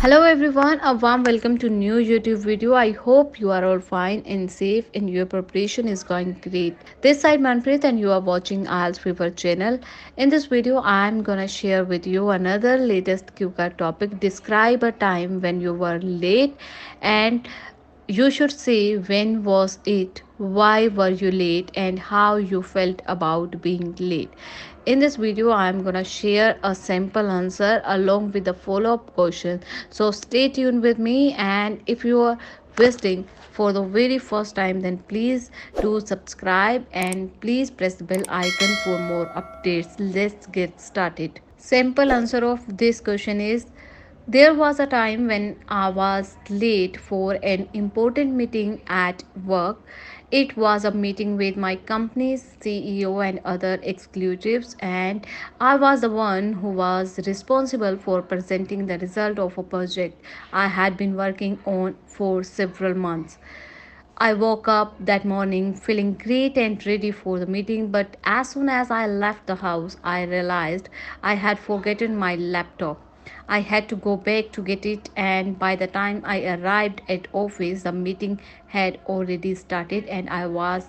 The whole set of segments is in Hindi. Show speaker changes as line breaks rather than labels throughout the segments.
Hello everyone, a warm welcome to new YouTube video. I hope you are all fine and safe and your preparation is going great. This side Manpreet and you are watching IELTS Fever channel. In this video, I am gonna share with you another latest QCAR topic. Describe a time when you were late and you should say when was it, why were you late, and how you felt about being late. In this video, I am gonna share a simple answer along with the follow-up question. So stay tuned with me, and if you are visiting for the very first time, then please do subscribe and please press the bell icon for more updates. Let's get started. Simple answer of this question is there was a time when I was late for an important meeting at work. It was a meeting with my company's CEO and other executives, and I was the one who was responsible for presenting the result of a project I had been working on for several months. I woke up that morning feeling great and ready for the meeting, but as soon as I left the house, I realized I had forgotten my laptop. I had to go back to get it, and by the time I arrived at office, the meeting had already started and I was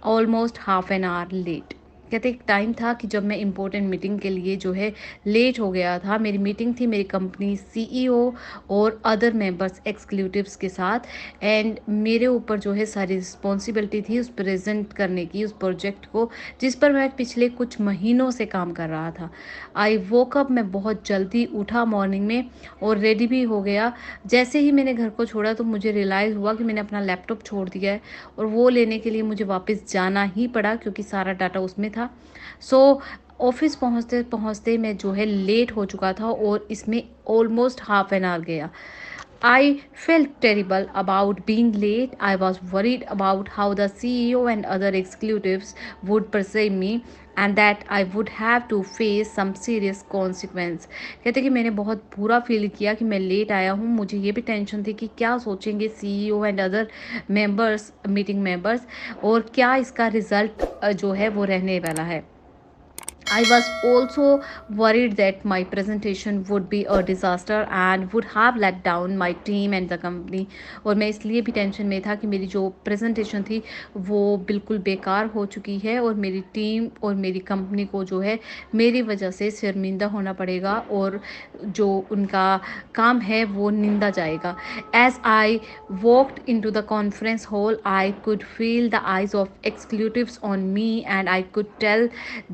almost half an hour late. कहते एक टाइम था कि जब मैं इम्पोर्टेंट मीटिंग के लिए जो है लेट हो गया था। मेरी मीटिंग थी मेरी कंपनी सीईओ और अदर मेंबर्स एग्जीक्यूटिव्स के साथ, एंड मेरे ऊपर जो है सारी रिस्पॉन्सिबिलिटी थी उस प्रेजेंट करने की, उस प्रोजेक्ट को जिस पर मैं पिछले कुछ महीनों से काम कर रहा था। आई वोक अप, मैं बहुत जल्दी उठा मॉर्निंग में और रेडी भी हो गया। जैसे ही मैंने घर को छोड़ा तो मुझे रियलाइज़ हुआ कि मैंने अपना लैपटॉप छोड़ दिया है और वो लेने के लिए मुझे वापस जाना ही पड़ा क्योंकि सारा डाटा उसमें था। सो ऑफिस पहुंचते पहुंचते मैं जो है लेट हो चुका था और इसमें ऑलमोस्ट हाफ एन आवर गया। I felt terrible about being late. I was worried about how the CEO and other executives would perceive me and that I would have to face some serious consequence. कहते कि मैंने बहुत बुरा फील किया कि मैं लेट आया हूँ। मुझे ये भी टेंशन थी कि क्या सोचेंगे CEO and other members, meeting members, और क्या इसका रिजल्ट जो है वो रहने वाला है। I was also worried that my presentation would be a disaster and would have let down my team and the company. और मैं इसलिए भी टेंशन में था कि मेरी जो प्रेजेंटेशन थी वो बिल्कुल बेकार हो चुकी है और मेरी टीम और मेरी कंपनी को जो है मेरी वजह से शर्मिंदा होना पड़ेगा और जो उनका काम है वो निंदा जाएगा। As I walked into the conference hall, I could feel the eyes of executives on me and I could tell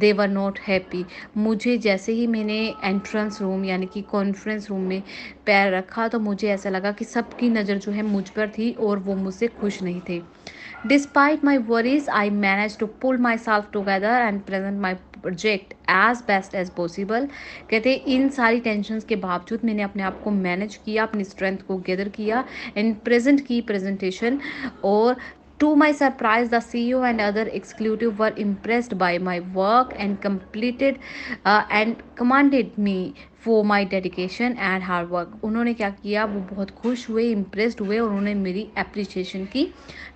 they were not happy. मुझे जैसे ही मैंने एंट्रेंस रूम यानी कि कॉन्फ्रेंस रूम में पैर रखा तो मुझे ऐसा लगा कि सबकी नज़र जो है मुझ पर थी और वो मुझसे खुश नहीं थे। Despite my worries I manage to pull my self together and present my project as best as possible. कहते इन सारी टेंशन के बावजूद मैंने अपने आप को मैनेज किया, अपनी स्ट्रेंथ को गैदर किया एंड प्रेजेंट की प्रेजेंटेशन। और to my surprise, the CEO and other executive were impressed by my work and completed and commended me for my dedication and hard work. उन्होंने क्या किया, वो बहुत खुश हुए, इम्प्रेस्ड हुए और उन्होंने मेरी अप्रिसिएशन की,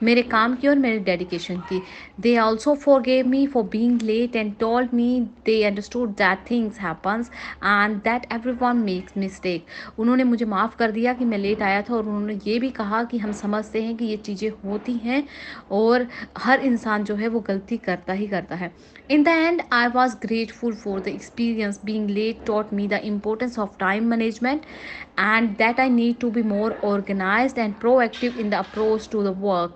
मेरे काम की और मेरे डेडिकेशन की। They also forgave me for being late and told me they understood that things happens and that everyone makes mistake. उन्होंने मुझे माफ़ कर दिया कि मैं लेट आया था और उन्होंने ये भी कहा कि हम समझते हैं कि ये चीज़ें होती हैं और हर इंसान जो है वो गलती करता ही करता है। In the end, I was grateful for the experience. Being late taught me the importance of time management and that I need to be more organized and proactive in the approach to the work.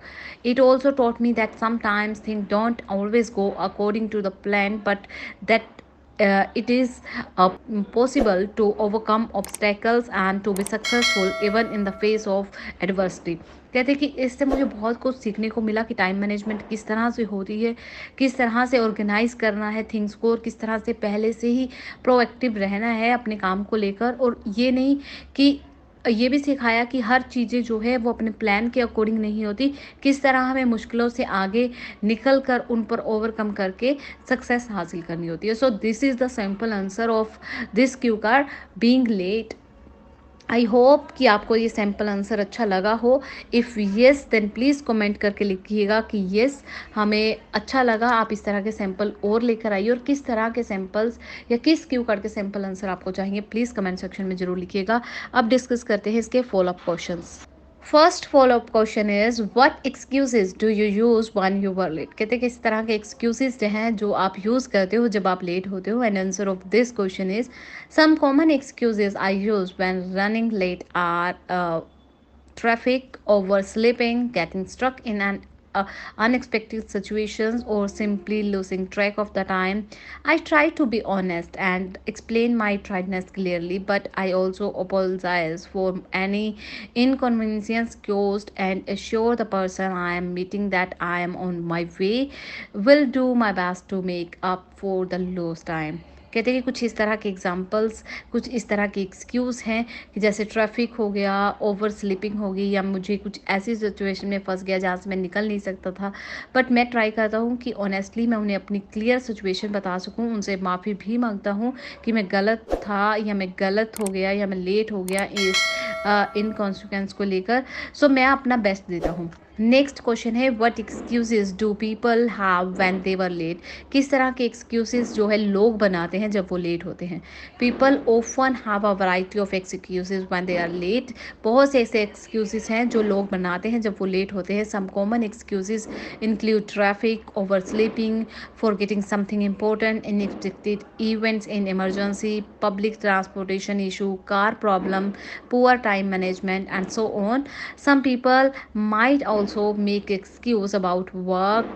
It also taught me that sometimes things don't always go according to the plan, but that it is possible to overcome obstacles and to be successful even in the face of adversity. कहते हैं कि इससे मुझे बहुत कुछ सीखने को मिला कि टाइम मैनेजमेंट किस तरह से होती है, किस तरह से ऑर्गेनाइज करना है थिंग्स को और किस तरह से पहले से ही प्रोएक्टिव रहना है अपने काम को लेकर, और ये नहीं कि ये भी सिखाया कि हर चीज़ें जो है वो अपने प्लान के अकॉर्डिंग नहीं होती, किस तरह हमें मुश्किलों से आगे निकल कर उन पर ओवरकम करके सक्सेस हासिल करनी होती है। So this is the simple answer of this cue card, being late. I hope कि आपको ये सैम्पल आंसर अच्छा लगा हो। If yes then please comment करके लिखिएगा कि येस हमें अच्छा लगा। आप इस तरह के सैंपल और लेकर आइए, और किस तरह के सैंपल्स या किस क्यू कार्ड के सैंपल आंसर आपको चाहिए प्लीज़ कमेंट सेक्शन में ज़रूर लिखिएगा। अब डिस्कस करते हैं इसके follow up questions. First follow up question is what excuses do you use when you were late. कहते हैं कि इस तरह के एक्सक्यूजेज जो हैं जो आप यूज़ करते हो जब आप लेट होते हो। And answer of this question is some common excuses I use when running late are traffic, oversleeping, getting stuck in an unexpected situations, or simply losing track of the time. I try to be honest and explain my tiredness clearly, but I also apologize for any inconvenience caused and assure the person I am meeting that I am on my way, will do my best to make up for the lost time. कहते हैं कि कुछ इस तरह के एग्जाम्पल्स, कुछ इस तरह की एक्सक्यूज़ हैं कि जैसे ट्रैफिक हो गया, ओवर स्लीपिंग हो गई, या मुझे कुछ ऐसी सिचुएशन में फंस गया जहाँ से मैं निकल नहीं सकता था। बट मैं ट्राई करता हूँ कि ऑनेस्टली मैं उन्हें अपनी क्लियर सिचुएशन बता सकूँ। उनसे माफ़ी भी मांगता हूँ कि मैं गलत था, या मैं गलत हो गया, या मैं लेट हो गया इस इन कॉन्सिक्वेंस को लेकर। सो मैं अपना बेस्ट देता हूँ। नेक्स्ट क्वेश्चन है what excuses do people have when they were late. किस तरह के एक्सक्यूजेज जो है लोग बनाते हैं जब वो लेट होते हैं। People often have a variety of excuses when they are late. बहुत से ऐसे एक्सक्यूजेज हैं जो लोग बनाते हैं जब वो लेट होते हैं। Some common excuses include traffic, oversleeping, forgetting something important, unexpected events in emergency, public transportation issue, car problem, poor time management, and so on. Some people might also make excuse about work,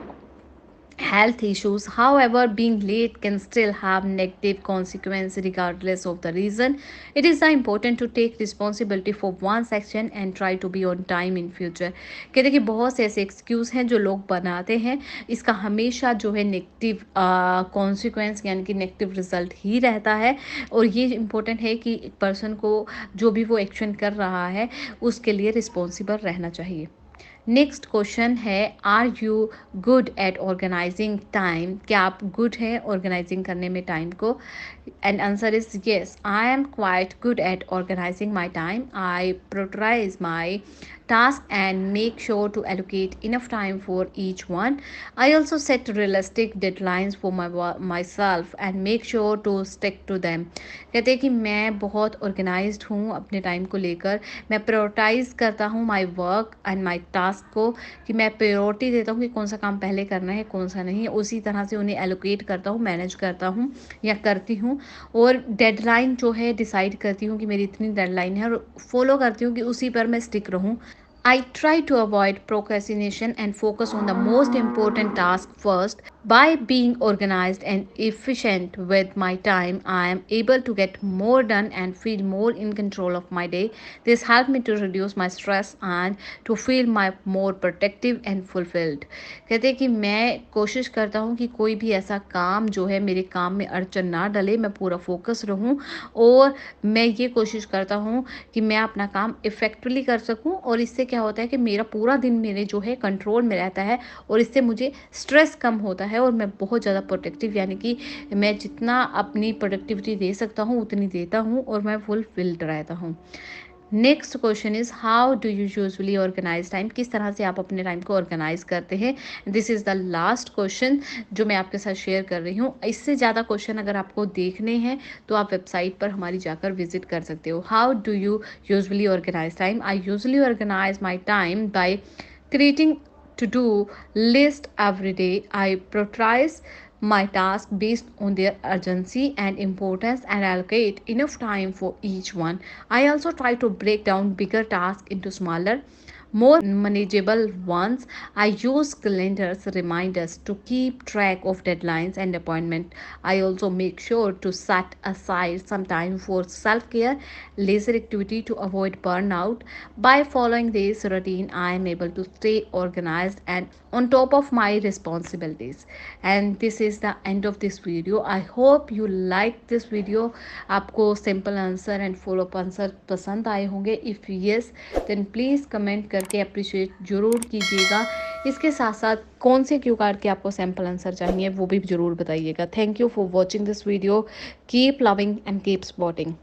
health issues. However, being late can still have negative consequences regardless of the reason. It is important to take responsibility for one's action and try to be on time in future. कहते हैं कि बहुत से ऐसे एक्सक्यूज़ हैं जो लोग बनाते हैं, इसका हमेशा जो है नेगेटिव कॉन्सिक्वेंस यानी कि नेगेटिव रिजल्ट ही रहता है। और ये इम्पोर्टेंट है कि एक पर्सन को जो भी वो एक्शन कर रहा है उसके लिए रिस्पॉन्सिबल रहना चाहिए। नेक्स्ट क्वेश्चन है are you good at organising time. क्या आप गुड हैं ऑर्गेनाइजिंग करने में टाइम को। And answer is yes, I am quite good at organising my time. I prioritize my task and make sure to allocate enough time for each one. I also set realistic deadlines for myself and make sure to stick to them. कहते हैं कि मैं बहुत ऑर्गेनाइज्ड हूँ अपने टाइम को लेकर। मैं प्रायोरिटाइज करता हूँ my work and my task को, कि मैं प्रायोरिटी देता हूँ कि कौन सा काम पहले करना है कौन सा नहीं। उसी तरह से उन्हें एलोकेट करता हूँ, मैनेज करता हूँ या करती हूँ। और डेडलाइन जो है डिसाइड करती हूँ कि मेरी इतनी डेडलाइन है, और फॉलो करती हूँ कि उसी पर मैं स्टिक रहूँ। I try to avoid procrastination and focus on the most important task first. By being organized and efficient with my time, I am able to get more done and feel more in control of my day. This helped me to reduce my stress and to feel my more productive and fulfilled. कहते हैं कि मैं कोशिश करता हूँ कि कोई भी ऐसा काम जो है मेरे काम में अड़चन ना डले, मैं पूरा फोकस रहूँ। और मैं ये कोशिश करता हूँ कि मैं अपना काम इफ़ेक्टिवली कर सकूँ, और इससे क्या होता है कि मेरा पूरा दिन मेरे जो है कंट्रोल में रहता है, और इससे मुझे स्ट्रेस कम होता है, और मैं बहुत ज़्यादा प्रोडक्टिव यानी कि मैं जितना अपनी प्रोडक्टिविटी दे सकता हूँ उतनी देता हूँ, और मैं फुलफिल्ड रहता हूँ। Next question is how do you usually organise time. किस तरह से आप अपने टाइम को ऑर्गेनाइज करते हैं। This is the last question जो मैं आपके साथ शेयर कर रही हूँ। इससे ज़्यादा क्वेश्चन अगर आपको देखने हैं तो आप वेबसाइट पर हमारी जाकर विजिट कर सकते हो। How do you usually organise time. I usually organise my time by creating to do list every day. I prioritize my task based on their urgency and importance and allocate enough time for each one. I also try to break down bigger tasks into smaller, more manageable ones. I use calendars reminders to keep track of deadlines and appointments. I also make sure to set aside some time for self-care, leisure activity to avoid burnout. By following this routine, I am able to stay organized and on top of my responsibilities. And this is the end of this video. I hope you like this video. आपको simple answer and follow up answer पसंद आए होंगे। If yes then please comment करके अप्रिशिएट ज़रूर कीजिएगा। इसके साथ साथ कौन से क्यू कार्ड के आपको सैम्पल आंसर चाहिए वो भी ज़रूर बताइएगा। Thank you for watching this video. Keep loving and keep supporting.